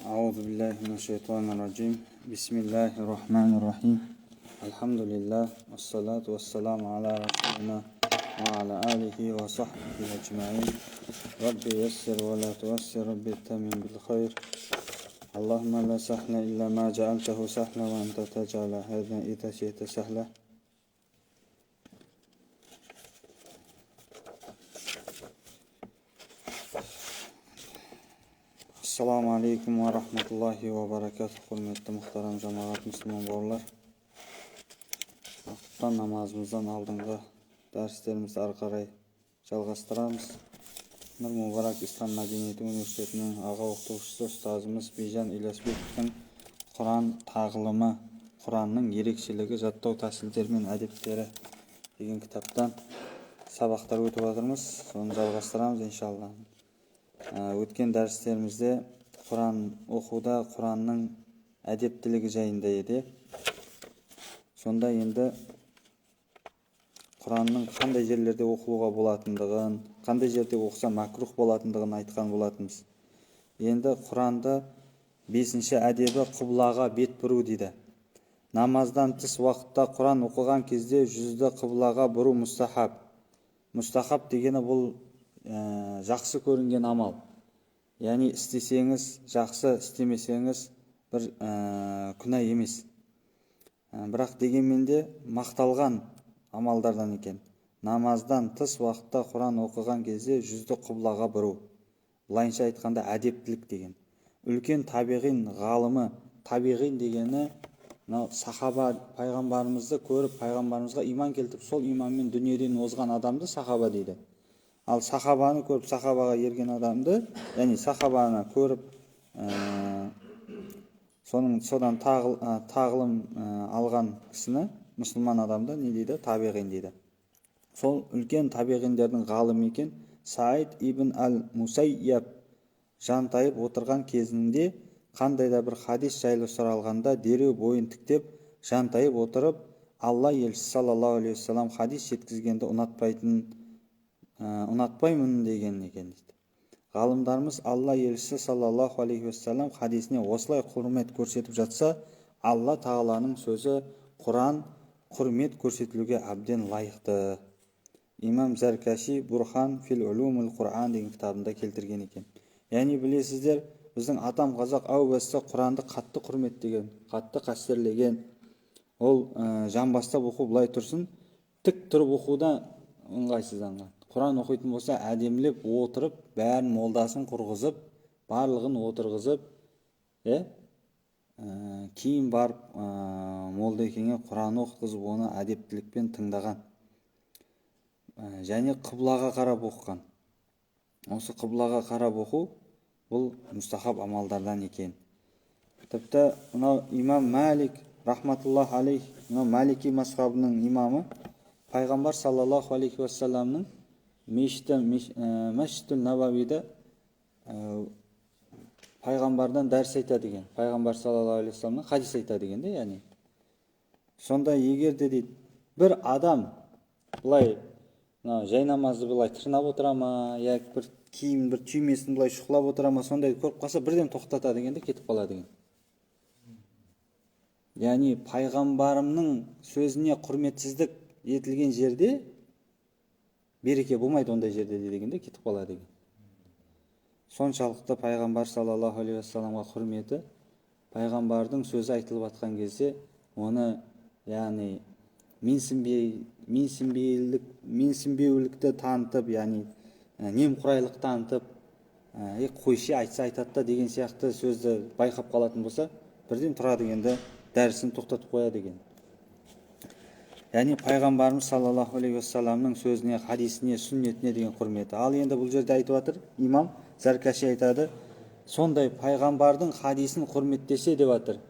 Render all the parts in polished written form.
أعوذ بالله من الشيطان الرجيم بسم الله الرحمن الرحيم الحمد لله والصلاة والسلام على رسولنا وعلى آله وصحبه أجمعين ربي يسر ولا تؤسر ربي اتمم بالخير اللهم لا سهل إلا ما جعلته سهلا وأنت تجعل هذا إذا شئت سهلا. Assalamu alaikum wa rahmatullahi wa barakatuh. Hürmetli muhtaram cemaat Müslüman bauırlar. Vakıftan namazımızdan aldığında derslerimizi arqaray жалғастырамыз. Nur Mubarak İslam Medeniyeti Üniversitesi'nin ağa оқытушысы ұстазымыз Бейжан Ілиясбековтің Құран тағылымы, Құранның ерекшелігі, жаттау тәсілдері мен әдептері деген кітаптан сабақтар өтіп жатырмыз. Соны жалғастырамыз иншалла. Өткен дәрістерімізде Құран оқуда Құранның әдептілігі жайында еді. Сонда енді Құранның қандай жерлерде оқылуға болатындығын, қандай жерде оқыса макрух болатындығын айтқан болатынбыз. Енді Құранда 5-ші әдебі қыблаға бет бұру дейді. Намаздан тыс уақытта Құран оқыған кезде жүзді қыблаға бұру мұстахаб. Мұстахаб дегені бұл жақсы көрінген амал. Яғни істесеңіз жақсы, істемесеңіз бір күнә емес. Бірақ дегенмен де мақталған амалдардан екен. Намаздан тыс уақытта Құран оқыған кезде жүзді қыблаға бұру. Былайынша айтқанда әдептілік деген. Үлкен табиғин ғалымы, табиғин дегені сахаба, пайғамбарымызды көріп, пайғамбарымызға иман келтіріп, сол иманмен дүниеден озған адамды сахаба дейді. Ал сахабаны көріп, сахабаға ерген адамды, яғни сахабаны көріп, содан тағылым алған кісіні, мұсылман адамды не дейді? Табиғин дейді. Сол үлкен табиғиндердің ғалымы екен Саид ибн әл-Мусайяб жантайып отырған кезінде қандай да бір хадис жайлы сұралғанда дереу бойын тіктеп жантайып отырып, Алла елшісі саллаллаху алейхи вассалам хадис жеткізгенді ұнатпаймын деген екен дейді. Ғалымдарымыз Алла елшісі саллаллаху алейхи вассалам хадисіне осылай құрмет көрсетіп жатса, Алла тағаланың сөзі Құран құрмет көрсетілуге әбден лайықты. Имам Заркаши Бурхан фил улумул Құран деген кітабында келтірген екен. Яғни білесіздер, біздің атам қазақ әу баста Құранды қатты құрметтеген, қатты қастерлеген. Ол жамбастап оқу былай тұрсын, тік тұрып оқуда ыңғайсызданған. Құран оқитын болса әдемілеп отырып, бәрін молдасын құрғызып, барлығын отырғызып, кейін барып молдекеңе Құран оқытқызып, оны әдептілікпен тыңдаған. Және қыблаға қарап оқыған. Осы қыблаға қарап оқу бұл мұстахаб амалдардан екен. Тіпті имам Малик рахматуллах алейх, Малики мазхабының имамы, пайғамбар саллаллаху алейхи вассаламның Мәшітул Набавида пайғамбардан дәріс айтады деген. Пайғамбар саллаллаху алейхи вассаламның хадис айтады деген де, яғни. Сонда егер де дейді, бір адам бұлай жай намазды бұлай тырнап отыра ма, яки бір киім бір түймесін бұлай шұқылап отыра ма, сондай көріп қалса бірден тоқтатады деген де кетіп қалады деген. Яғни пайғамбарымның сөзіне құрметсіздік етілген жерде береке болмайды, ондай жерде дегенде кетіп қалады деген. Соншалықты пайғамбар саллаллаху алейхи вассаламға құрметі, пайғамбардың сөзі айтылып жатқан кезде оны, яғни менсінбеулікті танытып, яғни немқұрайлық танытып, қойшы айтса айтады да деген сияқты сөзді байқап қалатын болса, бірден тұра дегенде дәрісін тоқтатып қоя деген. Яғни пайғамбарымыз саллаллаху алейхи вассаламның сөзіне, хадисіне, сүннетіне деген құрметі. Ал енді бұл жерде айтып жатыр, имам Заркаши айтады, сондай пайғамбардың хадисін құрметтесе деп жатыр.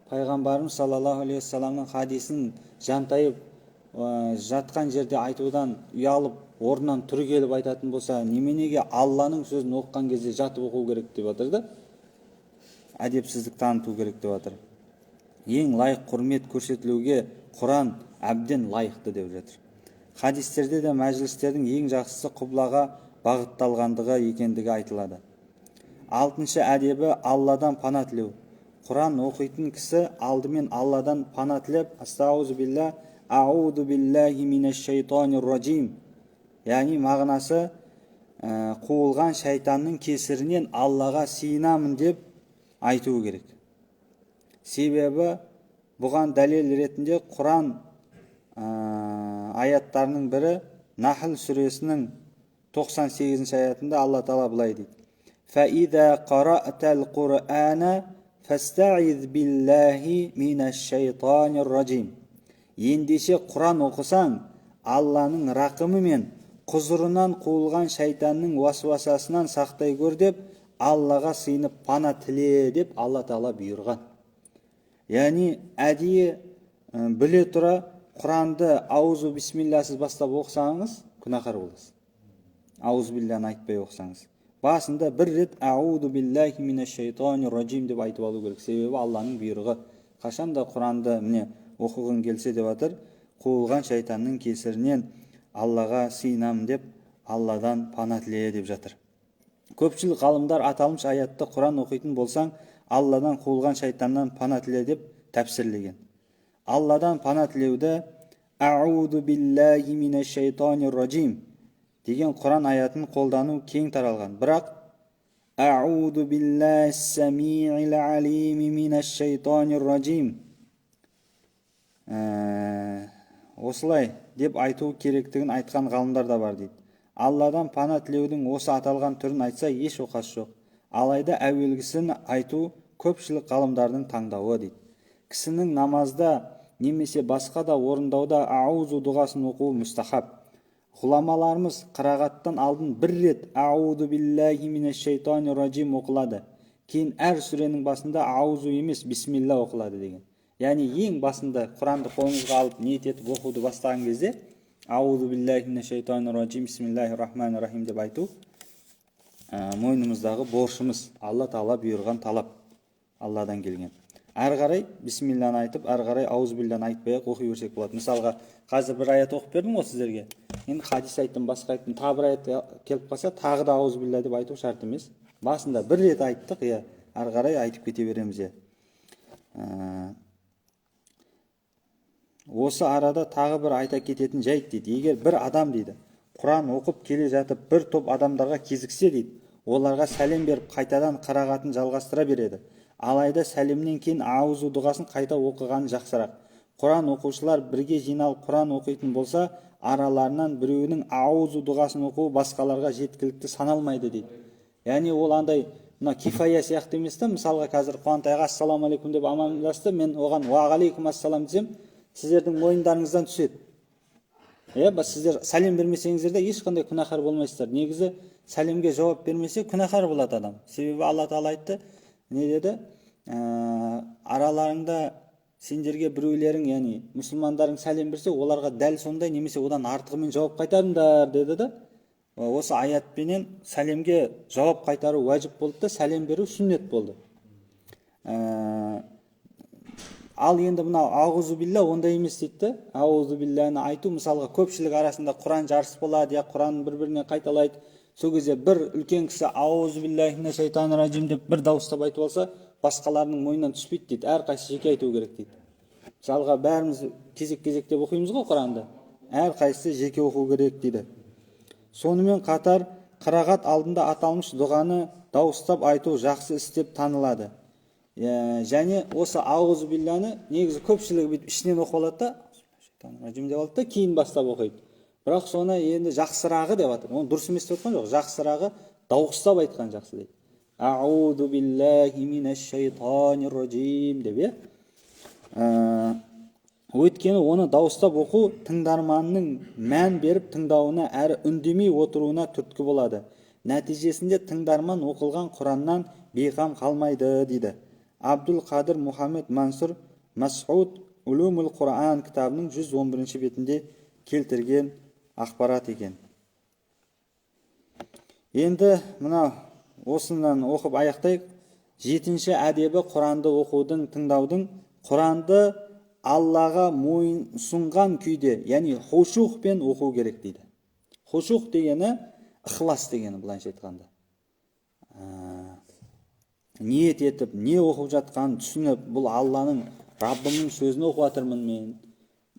Пайғамбарымыз саллаллаху алейхи вассаламның хадисін жантайып жатқан жерде айтудан ұялып, орнынан түрі келіп айтатын болса, неменеге Алланың сөзін оқыған кезде жатып оқу керек деп жатыр да, әдепсіздік таныту керек деп жатыр. Ең лайық құрмет көрсетілуге Құран әбден лайықты деп жатыр. Хадистерде де мәжілістердің ең жақсысы қыблаға бағытталғандығы екендігі айтылады. алтыншы әдебі Алладан пана тілеу. Құран оқитын кісі алдымен Алладан пана тілеп, астағфирулла, аузу биллахи минаш шайтанир ражим. Яғни мағынасы қуылған шайтанның кесірінен Аллаға сиынамын деп айту керек. Себебі бұған дәлел ретінде Құран аяттарының бірі Нахл сүресінің 98 аятында Алла Тағала былай дейді: فَإِذَا قَرَأْتَ الْقُرْآنَ فَاسْتَعِذْ بِاللَّهِ مِنَ الشَّيْطَانِ الرَّجِيمِ. Ендеше Құран оқысаң, Алланың рақымы мен құзырынан қуылған шайтанның уасуасасынан сақтай көр деп, Аллаға сыйынып пана тіле деп Алла Тағала бұйырған. Яғни әдейі біле тұра Құранды аузу бисмилласыз бастап оқысаңыз, күнәһар боласыз. Аузу биллахны айтпай оқысаңыз. Басында бір рет аузу биллахи минаш шайтанир ражим деп айтып алу керек. Себебі Алланың бұйрығы. Қашанда Құранды міне оқығың келсе деп жатыр, қуылған шайтанның кесірінен Аллаға сыйынамын деп Алладан пана тіле деп жатыр. Көпшілік ғалымдар аталмыш аятты Құран оқитын болсаң, Алладан қуылған шайтаннан пана тіле деп тәпсірлеген. Алладан пана тілеуді аузу биллахи минаш шайтанир ражим деген Құран аятын қолдану кең таралған. Бірақ аузу биллахи самиил алим минаш шайтанир ражим осылай деп айту керектігін айтқан ғалымдар да бар дейді. Алладан пана тілеудің осы аталған түрін айтса еш оқасы жоқ. Алайда әуелгісін айту көпшілік ғалымдардың таңдауы дейді. Кісінің намазда немесе басқа да орындауда аузу дұғасын оқуы мұстахаб. Ғұламаларымыз қырағаттан алдын бір рет аузу биллахи минаш шайтанир ражим оқылады. Кейін әр сүренің басында аузу емес бисмилла оқылады деген. Яғни ең басында Құранды қолыңызға алып ниет етіп оқуды бастаған кезде аузу биллахи минаш шайтанир ражим бисмиллахир рахманир рахим деп айту мойнымыздағы борышымыз. Алла Тағала бұйырған талап, Алладан келген. Әрі қарай бисмилланы айтып, әрі қарай аузу билланы айтпай оқи берсек болады. Мысалға, қазір бір аят оқып бердім ғой сіздерге. Енді хадис айттым, басқа айттым, тағы бір аят келіп қалса, тағы да аузу билла деп айту шарт емес. Басында бір рет айттық, әрі қарай айтып кете береміз. Осы арада тағы бір айта кететін жайт дейді. Егер бір адам дейді, Құран оқып келе жатып бір топ адамдарға кезіксе дейді, оларға сәлем беріп қайтадан қырағатын жалғастыра береді. Алайда сәлемнен кейін аузу дұғасын қайта оқыған жақсырақ. Құран оқушылар бірге жиналып Құран оқитын болса, араларынан біреуінің аузу дұғасын оқуы басқаларға жеткілікті саналмайды дейді. Яғни ол андай кифая сияқты емес та, мысалға қазір Қуантайға ассаламу алейкум деп амандасты, мен оған уа алейкум ассалам десем, сіздердің мойындарыңыздан түседі. Сіздер сәлем бермесеңіздер де ешқандай күнәһар болмайсыздар. Негізі сәлемге жауап бермесе күнәһар болады адам. Себебі Алла Тағала айтты, не деді? Араларыңда сендерге біреулерің, яғни мұсылмандарың сәлем берсе, оларға дәл сондай немесе одан артығымен жауап қайтарыңдар деді да. Осы аятпенен сәлемге жауап қайтару уәжіп болды да, сәлем беру сүннет болды. Ал енді мынау аузу билла ондай емес дейді. Аузу билланы айту, мысалға көпшілік арасында Құран жарыс болады, я Құран бір-біріне қайталайды. Сол кезде бір үлкен кісі аузу биллахи минаш шайтанир ражим деп бір дауыстап айтып алса, басқаларының мойнынан түспейді дейді. Әрқайсысы жеке айту керек дейді. Мысалға бәріміз кезек-кезектеп оқимыз ғой Құранды. Әрқайсысы жеке оқу керек дейді. Сонымен қатар қырағат алдында аталмыш дұғаны дауыстап айту жақсы істеп танылады. Және осы аузу билланы негізі көпшілігі бүйтіп ішінен оқып алады да, шайтанир ражим деп алады да, кейін бастап оқиды. Бірақ соны енді жақсырағы деп жатыр. Оны дұрыс емес деп жатқан жоқ. Жақсырағы дауыстап айтқан жақсы дейді. Аузу биллахи минаш шайтанир ражим деп. Өйткені оны дауыстап оқу тыңдарманның мән беріп тыңдауына әрі үндемей отыруына түрткі болады. Нәтижесінде тыңдарман оқылған Құраннан бейқам қалмайды дейді. Абдул Қадыр Мұхаммед Мансур Масуд Улумул Құран кітабының 111 бетінде келтірген ақпарат екен. Енді мына осынан оқып аяқтайық. 7-ші әдебі Құранды оқудың, тыңдаудың. Құранды Аллаға мойынсұнған күйде, яғни хушухпен оқу керек дейді. Хушух дегені ықылас дегені, былайша айтқанда. ниет етіп не оқып жатқанын түсініп, бұл Алланың, Раббымның сөзін оқып жатырмын мен,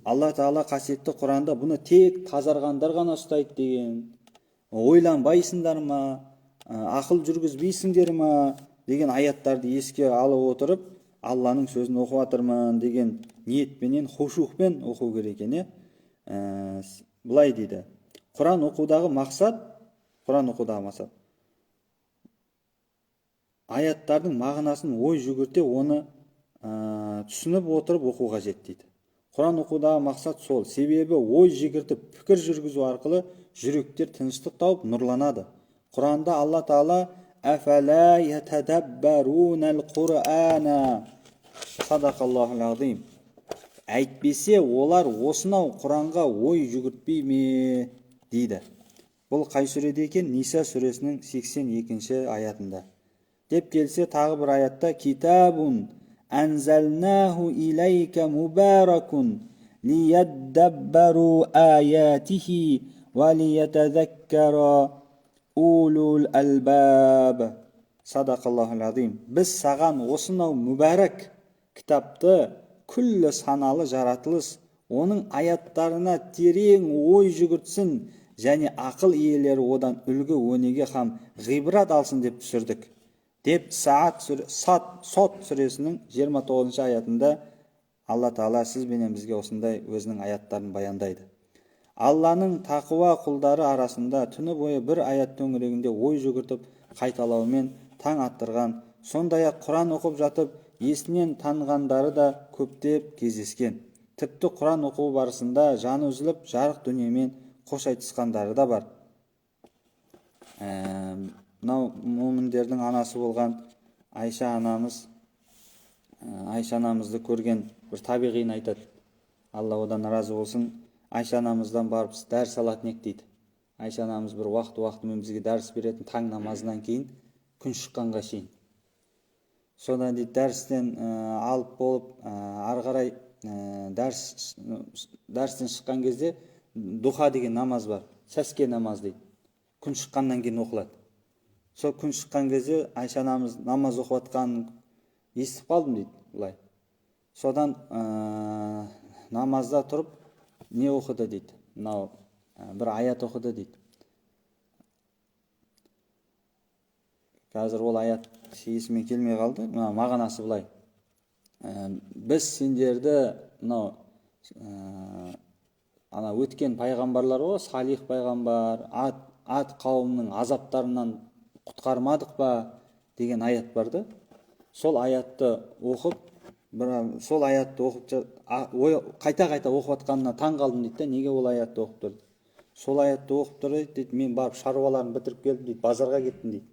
Алла Тағала қасиетті Құранда бұны тек тазарғандар ғана ұстайды деген, ойланбайсыңдар ма, ақыл жүргізбейсіңдер ма деген аяттарды еске алып отырып, Алланың сөзін оқып жатырмын деген ниетпенен, хушухпен оқу керек екен. Былай дейді, Құран оқудағы мақсат аяттардың мағынасын ой жүгірте, оны түсініп отырып оқу қажет дейді. Құран оқудағы мақсат сол. Себебі ой жүгіртіп пікір жүргізу арқылы жүректер тыныштық тауып нұрланады. Құранда Алла Тағала «Афәлә ятадаббарунал Құр'ана» Садақаллахул азим. Әйтпесе олар осынау Құранға ой жүгіртпей ме дейді. Бұл қай сүреде екен? Ниса сүресінің 82-ші аятында. Деп келсе тағы бір аятта «Китабун әнзәлнаху илайка мубаракун лияддаббару аятихи ва лиятазаккара улул албаб». Садақаллахул азим. Біз саған осынау мүбәрәк кітапты, күллі саналы жаратылыс, оның аяттарына терең ой жүгіртсін, және ақыл иелері одан үлгі өнеге һәм ғибрат алсын деп түсірдік. Деп Сот сүресінің 29-ші аятында Алла Тағала сізбенен бізге осындай өзінің аяттарын баяндайды. Алланың тақуа құлдары арасында түні бойы бір аят төңірегінде ой жүгіртіп қайталаумен таң аттырған, сондай-ақ Құран оқып жатып есінен танғандары да көптеп кездескен. Тіпті Құран оқу барысында жаны үзіліп жарық дүниемен қош айтысқандары да бар. Мынау муминдердің анасы болған Айша анамызды көрген бір табиғин айтады. Алла одан разы болсын. Айша анамыздан барып дәріс алатын ек дейді. Айша анамыз бір уақыт-уақытымен бізге дәріс беретін, таң намазынан кейін күн шыққанға шейін. Содан дейді дәрістен алып болып, ары қарай дәрістен шыққан кезде духа деген намаз бар, сәске намаз дейді. Күн шыққаннан кейін оқылады. Сол күн шыққан кезде Айша анамыз намаз оқып жатқанын естіп қалдым дейді былай. Содан намазда тұрып не оқыды дейді. Мынау бір аят оқыды дейді. Қазір ол аят есіме келмей қалды. Мағынасы былай. Біз сендерді мынау өткен пайғамбарлар ғой, Салих пайғамбар, ат қауымның азаптарынан құтқармадық па деген аят барды. Сол аятты оқып, қайта-қайта оқып жатқанына таң қалдым дейді. Неге ол аятты оқып тұрды? Сол аятты оқып тұрды дейді. Мен барып шаруаларын бітіріп келдім дейді. Базарға кеттім дейді.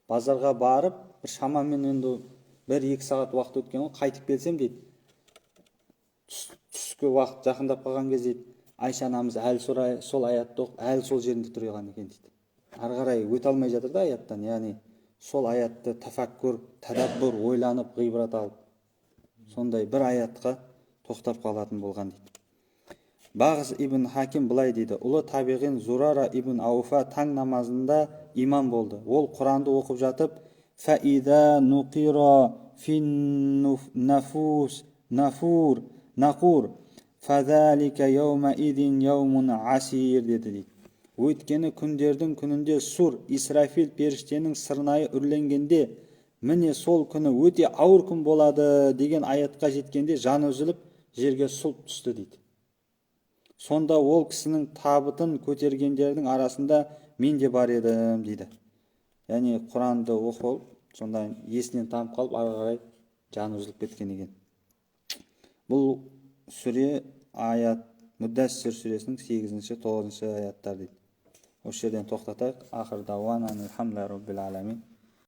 Базарға барып, шамамен енді 1-2 сағат уақыт өткен ғой, қайтып келсем дейді. Түскі уақыт жақындап қалған кезде Айша анамыз әлі сол аятты оқып, әлі сол жерінде тұрған екен дейді. Ары қарай өте алмай жатыр да аяттан. Яғни сол аятты тафаккур, тадаббур, ойланып, ғибрат алып, сондай бір аятқа тоқтап қалатын болған дейді. Бағыз ибн Хаким былай дейді. Ұлы табиғин Зурара ибн Ауфа таң намазында имам болды. Ол Құранды оқып жатып, «Фаида нуқира фин нафус нафур нақур фазалика яума идин яумун асир» деді дейді. Өйткені күндердің күнінде сур, Исрафил періштенің сырнайы үрленгенде, міне сол күні өте ауыр күн болады деген аятқа жеткенде жаны үзіліп жерге сұлқ түсті дейді. Сонда ол кісінің табытын көтергендердің арасында мен де бар едім дейді. Яғни Құранды оқып, сонда есінен танып қалып, ары қарай жаны үзіліп кеткен екен. Бұл сүре аят Мүддәссир сүресінің 8-9 аяттар дейді. Осы жерден тоқтатайық. Ақыр дауан алхамдулиллахи раббил аламин.